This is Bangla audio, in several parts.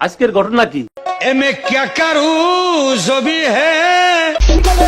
আজকের ঘটনা কি? ए मैं क्या करूं जो भी है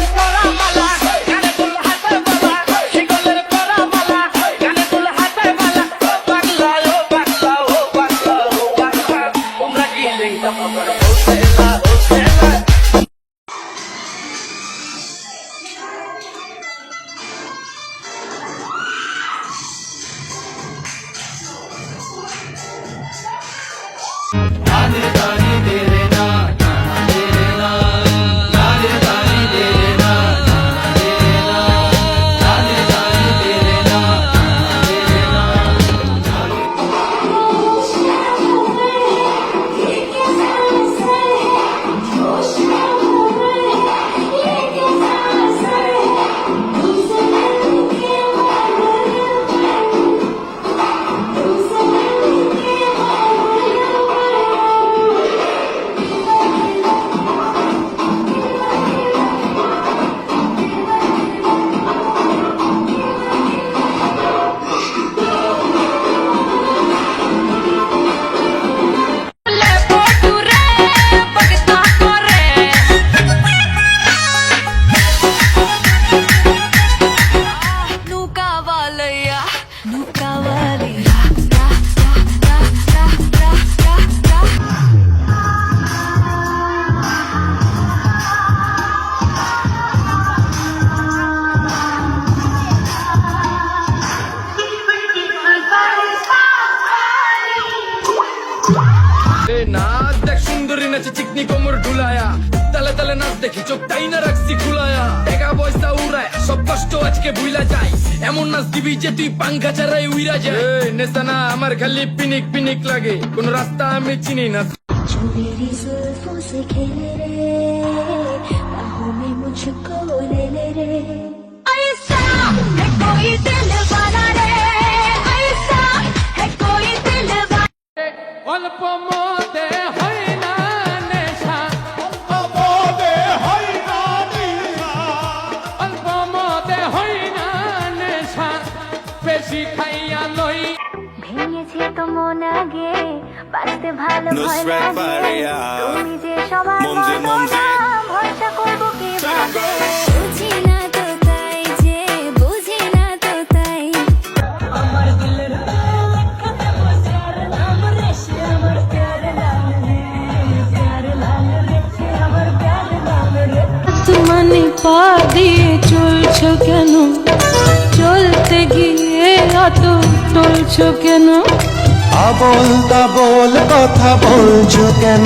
নাচ দেখ সুন্দরী নাচে চিকনি কোমর ঢুলায়া তালে তালে নাচ দেখি চোখ তাই না রাখছি খুলায়া টাকা পয়সা উড়ায় সব কষ্ট আজকে ভুলা যায় এমন নাচ দিবি যে তুই পাঙ্খা ছাড়াই উইরা যায় নেশা না আমার খালি পিনিক পিনিক লাগে কোন রাস্তা আমি চিনি না जो मेरी जुल्फों से खेले रे बाहों में मुझको ले ले रे ऐसा है कोई दिल वाला रे ऐसा है कोई दिल वाला অল্প মতে হয় না নেশা অল্প মতে হয় না নেশা বেশি খাইয়া লই ভেঙেছে তো মন আগে বাঁচতে ভালো ভয় নুসরাত লাগে ফারিয়া, তুমি যে সবার মমজে, মমজে। ভরসা করবো কিভাবে বুঝি না তো তাই যে বুঝি না তো তাই আমার দিলের কাছে বসে নাম রে সে আমার প্যার লাল রে প্যার লাল রে সে আমার প্যার লাল রে মানে পা দিয়ে চলছো কেন চলতে গিয়ে অত টলছো কেন আবোল তাবোল কথা বলছো কেন?